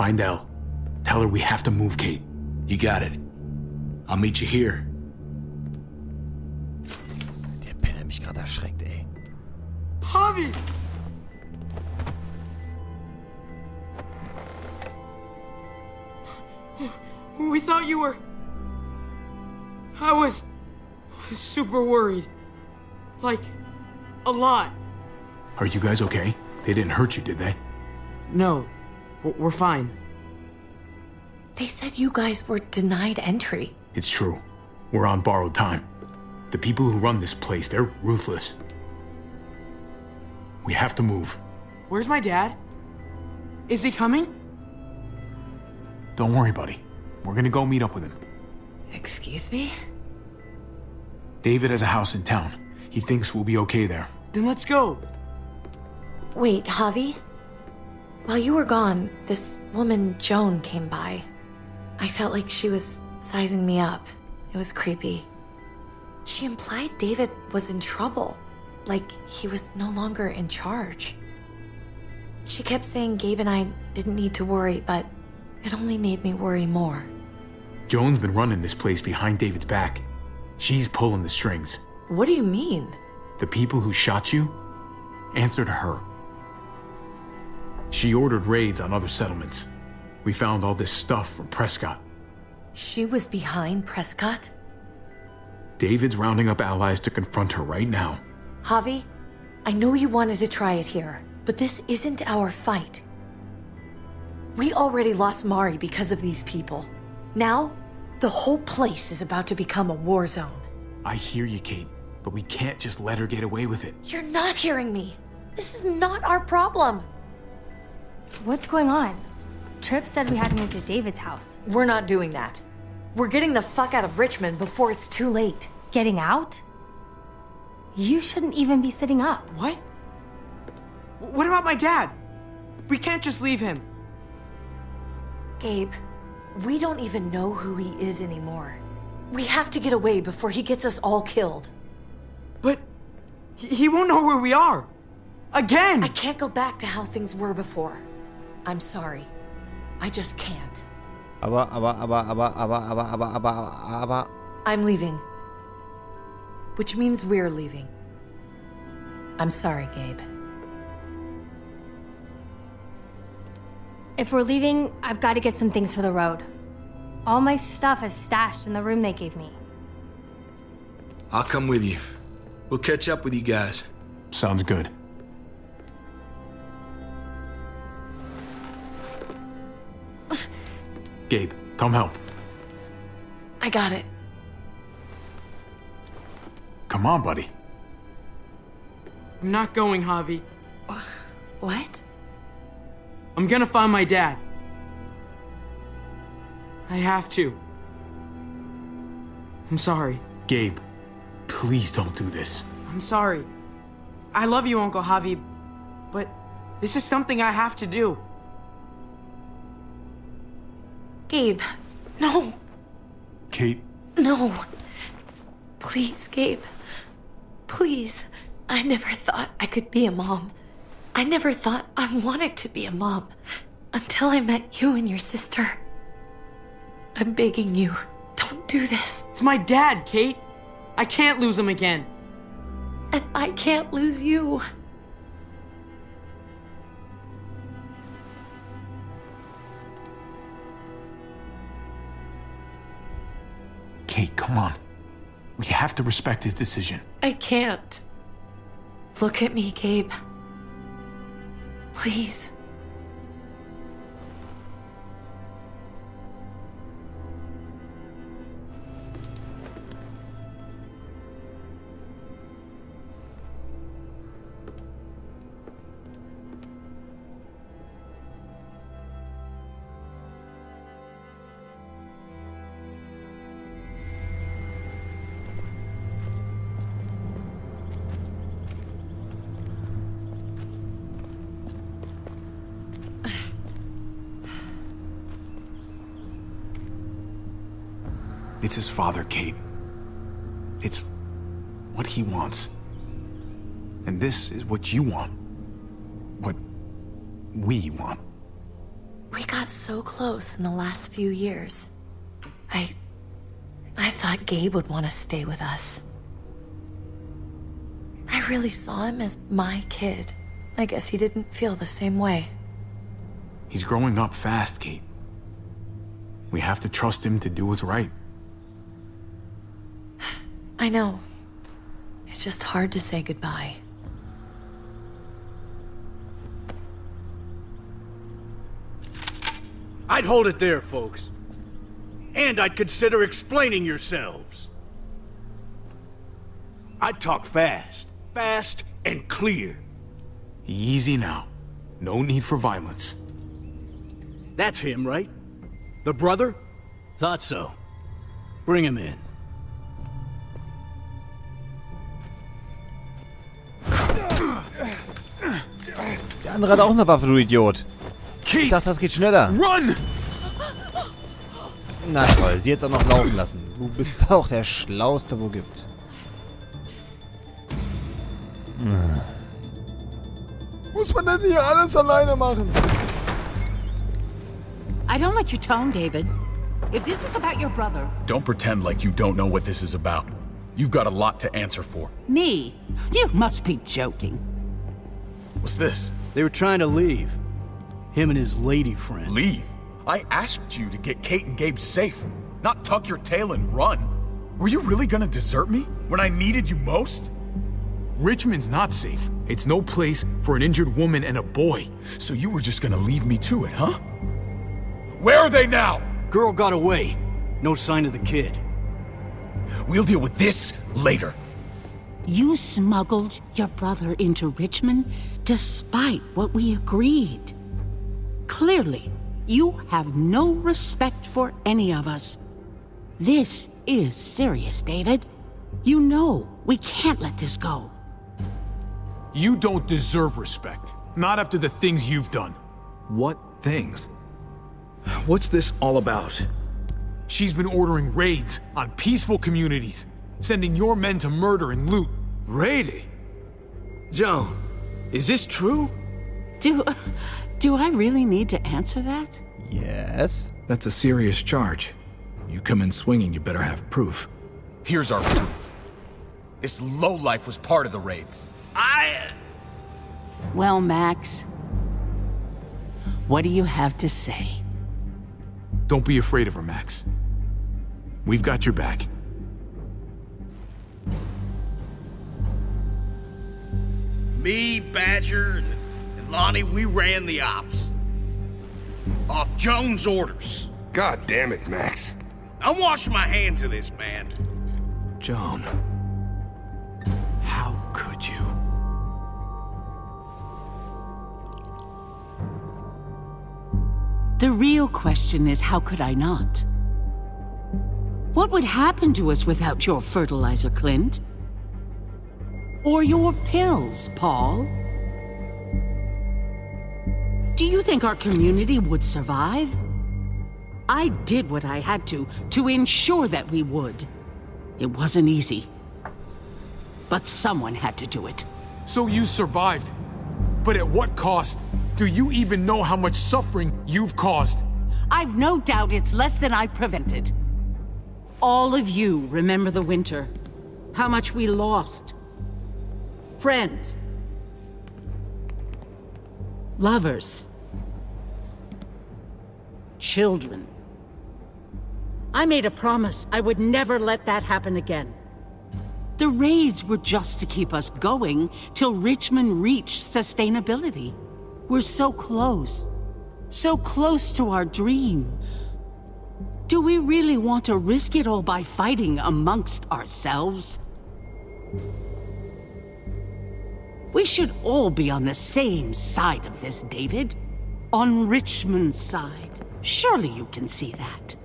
Find Elle. Tell her we have to move, Kate. You got it. I'll meet you here. Der Penner mich gerade erschreckt, ey. Javi! We thought you were... I was super worried. Like, a lot. Are you guys okay? They didn't hurt you, did they? No, we're fine. They said you guys were denied entry. It's true. We're on borrowed time. The people who run this place, they're ruthless. We have to move. Where's my dad? Is he coming? Don't worry, buddy. We're gonna go meet up with him. Excuse me? David has a house in town. He thinks we'll be okay there. Then let's go. Wait, Javi? While you were gone, this woman, Joan, came by. I felt like she was sizing me up. It was creepy. She implied David was in trouble, like he was no longer in charge. She kept saying Gabe and I didn't need to worry, but it only made me worry more. Joan's been running this place behind David's back. She's pulling the strings. What do you mean? The people who shot you answer to her. She ordered raids on other settlements. We found all this stuff from Prescott. She was behind Prescott? David's rounding up allies to confront her right now. Javi, I know you wanted to try it here, but this isn't our fight. We already lost Mari because of these people. Now, the whole place is about to become a war zone. I hear you, Kate, but we can't just let her get away with it. You're not hearing me. This is not our problem. What's going on? Tripp said we had to move to David's house. We're not doing that. We're getting the fuck out of Richmond before it's too late. Getting out? You shouldn't even be sitting up. What? What about my dad? We can't just leave him. Gabe, we don't even know who he is anymore. We have to get away before he gets us all killed. But he won't know where we are. Again! I can't go back to how things were before. I'm sorry. I just can't. Aber. I'm leaving. Which means we're leaving. I'm sorry, Gabe. If we're leaving, I've got to get some things for the road. All my stuff is stashed in the room they gave me. I'll come with you. We'll catch up with you guys. Sounds good. Gabe, come help. I got it. Come on, buddy. I'm not going, Javi. What? I'm gonna find my dad. I have to. I'm sorry. Gabe, please don't do this. I'm sorry. I love you, Uncle Javi, but this is something I have to do. Gabe, no. Kate, No. Please, Gabe. Please. I never thought I could be a mom. I never thought I wanted to be a mom until I met you and your sister. I'm begging you, don't do this. It's my dad, Kate. I can't lose him again. And I can't lose you. Kate, come on. We have to respect his decision. I can't. Look at me, Gabe. Please. It's his father, Kate. It's what he wants. And this is what you want. What we want. We got so close in the last few years. I thought Gabe would want to stay with us. I really saw him as my kid. I guess he didn't feel the same way. He's growing up fast, Kate. We have to trust him to do what's right. I know. It's just hard to say goodbye. I'd hold it there, folks. And I'd consider explaining yourselves. I'd talk fast. Fast and clear. Easy now. No need for violence. That's him, right? The brother? Thought so. Bring him in. Der andere hat auch eine Waffe, du Idiot. Ich dachte, das geht schneller. Run! Na toll, sie jetzt auch noch laufen lassen. Du bist auch der Schlauste, wo gibt. Muss man das hier alles alleine machen? I don't like your tone, David. If this is about your brother... Don't pretend like you don't know what this is about. You've got a lot to answer for. Me? You must be joking. What's this? They were trying to leave. Him and his lady friend. Leave? I asked you to get Kate and Gabe safe, not tuck your tail and run. Were you really gonna desert me when I needed you most? Richmond's not safe. It's no place for an injured woman and a boy. So you were just gonna leave me to it, huh? Where are they now? Girl got away. No sign of the kid. We'll deal with this later. You smuggled your brother into Richmond despite what we agreed. Clearly, you have no respect for any of us. This is serious, David. You know we can't let this go. You don't deserve respect. Not after the things you've done. What things? What's this all about? She's been ordering raids on peaceful communities, sending your men to murder and loot. Raiding? Joan, is this true? Do I really need to answer that? Yes. That's a serious charge. You come in swinging, you better have proof. Here's our proof. This lowlife was part of the raids. Well, Max, what do you have to say? Don't be afraid of her, Max. We've got your back. Me, Badger, and Lonnie, we ran the ops. Off Joan's orders. God damn it, Max. I'm washing my hands of this, man. Joan. How could you? The real question is, how could I not? What would happen to us without your fertilizer, Clint? Or your pills, Paul? Do you think our community would survive? I did what I had to ensure that we would. It wasn't easy. But someone had to do it. So you survived. But at what cost? Do you even know how much suffering you've caused? I've no doubt it's less than I've prevented. All of you remember the winter. How much we lost. Friends. Lovers. Children. I made a promise I would never let that happen again. The raids were just to keep us going till Richmond reached sustainability. We're so close to our dream. Do we really want to risk it all by fighting amongst ourselves? We should all be on the same side of this, David. On Richmond's side. Surely you can see that.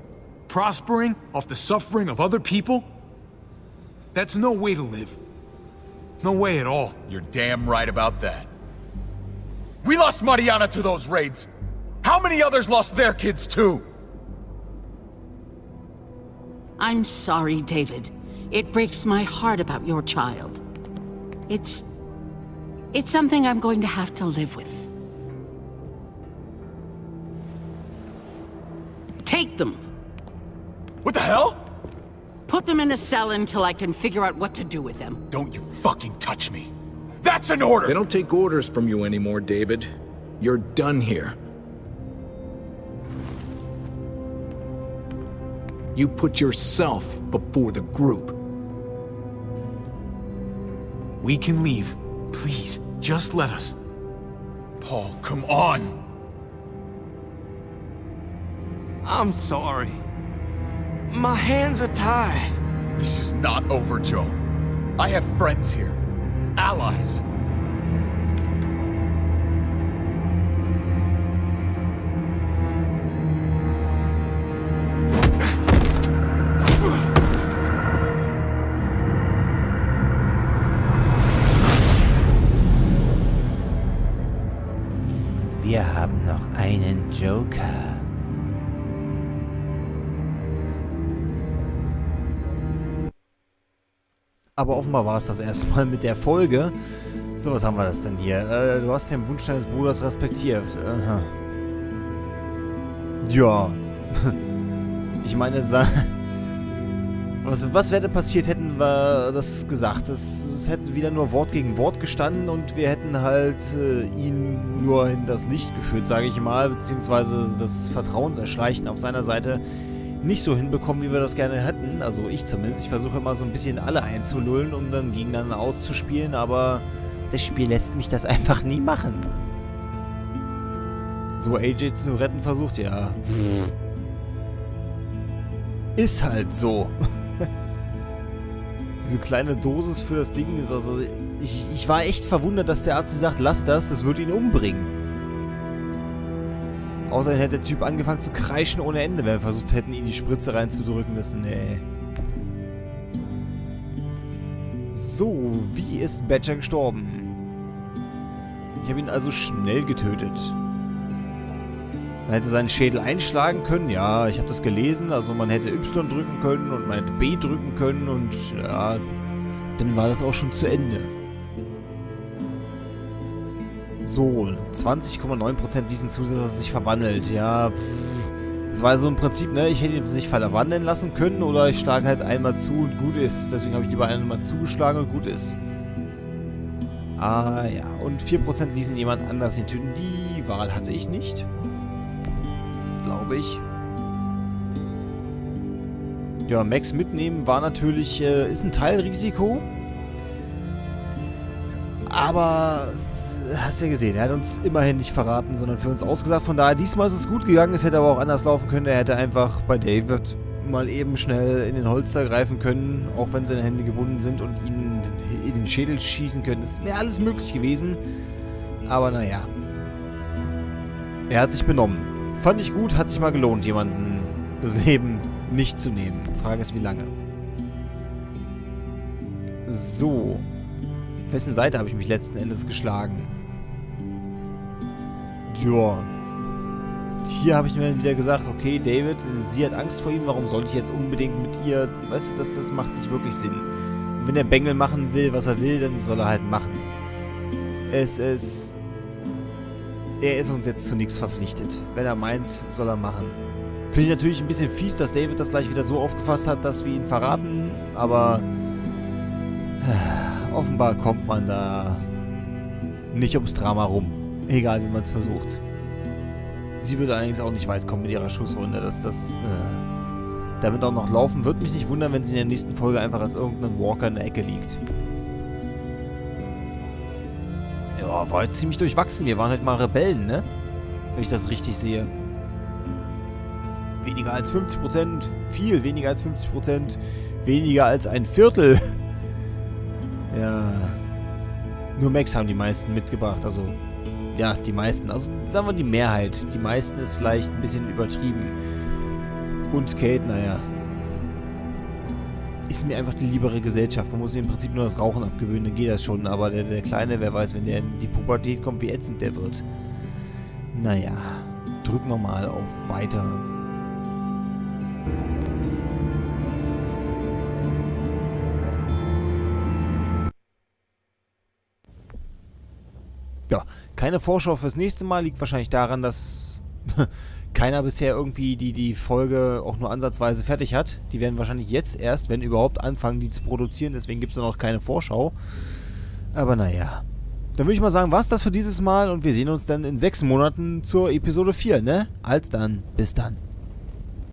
Prospering off the suffering of other people? That's no way to live. No way at all. You're damn right about that. We lost Mariana to those raids. How many others lost their kids too? I'm sorry, David. It breaks my heart about your child. It's something I'm going to have to live with. Take them. What the hell? Put them in a cell until I can figure out what to do with them. Don't you fucking touch me. That's an order! They don't take orders from you anymore, David. You're done here. You put yourself before the group. We can leave. Please, just let us. Paul, come on! I'm sorry. My hands are tied. This is not over, Joe. I have friends here. Allies. Wir haben noch einen Joker. Aber offenbar war es das erstmal mit der Folge. So, was haben wir das denn hier? Du hast den Wunsch deines Bruders respektiert. Aha. Ja. Ich meine, was wäre denn passiert, hätten wir das gesagt? Es hätte wieder nur Wort gegen Wort gestanden und wir hätten halt ihn nur in das Licht geführt, sage ich mal, beziehungsweise das Vertrauenserschleichen auf seiner Seite nicht so hinbekommen, wie wir das gerne hätten. Also ich zumindest. Ich versuche immer so ein bisschen alle einzulullen, um dann gegeneinander auszuspielen, aber das Spiel lässt mich das einfach nie machen. So, AJ zu retten versucht, ja. Ist halt so. Diese kleine Dosis für das Ding ist also... Ich war echt verwundert, dass der Arzt sagt, lass das wird ihn umbringen. Außerdem hätte der Typ angefangen zu kreischen ohne Ende, wenn wir versucht hätten, ihn die Spritze reinzudrücken. Nee. So, wie ist Badger gestorben? Ich habe ihn also schnell getötet. Man hätte seinen Schädel einschlagen können. Ja, ich habe das gelesen. Also man hätte Y drücken können und man hätte B drücken können. Und ja, dann war das auch schon zu Ende. So, 20,9% diesen Zusatz, dass er sich verwandelt. Ja, das war so im Prinzip, ne? Ich hätte ihn sich verwandeln lassen können oder ich schlage halt einmal zu und gut ist. Deswegen habe ich lieber einmal zugeschlagen und gut ist. Ah ja, und 4% ließen jemand anders ihn töten. Die Wahl hatte ich nicht. Glaube ich. Ja, Max mitnehmen war natürlich, ist ein Teilrisiko. Aber... Hast ja gesehen, er hat uns immerhin nicht verraten, sondern für uns ausgesagt. Von daher, diesmal ist es gut gegangen. Es hätte aber auch anders laufen können. Er hätte einfach bei David mal eben schnell in den Holster greifen können, auch wenn seine Hände gebunden sind und ihn in den Schädel schießen können. Das wäre alles möglich gewesen. Aber naja. Er hat sich benommen. Fand ich gut, hat sich mal gelohnt, jemanden das Leben nicht zu nehmen. Frage ist, wie lange. So. Wessen Seite habe ich mich letzten Endes geschlagen? Ja. Hier habe ich mir wieder gesagt, okay, David, sie hat Angst vor ihm, warum soll ich jetzt unbedingt mit ihr... Weißt du, das macht nicht wirklich Sinn. Wenn der Bengel machen will, was er will, dann soll er halt machen. Er ist uns jetzt zu nichts verpflichtet. Wenn er meint, soll er machen. Finde ich natürlich ein bisschen fies, dass David das gleich wieder so aufgefasst hat, dass wir ihn verraten, aber... Offenbar kommt man da nicht ums Drama rum. Egal, wie man es versucht. Sie würde allerdings auch nicht weit kommen mit ihrer Schusswunde. Damit auch noch laufen. Würde mich nicht wundern, wenn sie in der nächsten Folge einfach als irgendein Walker in der Ecke liegt. Ja, war halt ziemlich durchwachsen. Wir waren halt mal Rebellen, ne? Wenn ich das richtig sehe. Weniger als 50%. Viel weniger als 50%. Weniger als ein Viertel. Ja. Nur Max haben die meisten mitgebracht, also... Ja, die meisten. Also, sagen wir die Mehrheit. Die meisten ist vielleicht ein bisschen übertrieben. Und Kate, naja. Ist mir einfach die liebere Gesellschaft. Man muss ihm im Prinzip nur das Rauchen abgewöhnen, dann geht das schon. Aber der Kleine, wer weiß, wenn der in die Pubertät kommt, wie ätzend der wird. Naja. Drücken wir mal auf Weiter. Ja, keine Vorschau fürs nächste Mal. Liegt wahrscheinlich daran, dass keiner bisher irgendwie die Folge auch nur ansatzweise fertig hat. Die werden wahrscheinlich jetzt erst, wenn überhaupt, anfangen, die zu produzieren. Deswegen gibt es noch keine Vorschau. Aber naja. Dann würde ich mal sagen, war's das für dieses Mal und wir sehen uns dann in 6 Monaten zur Episode 4, ne? Als dann. Bis dann.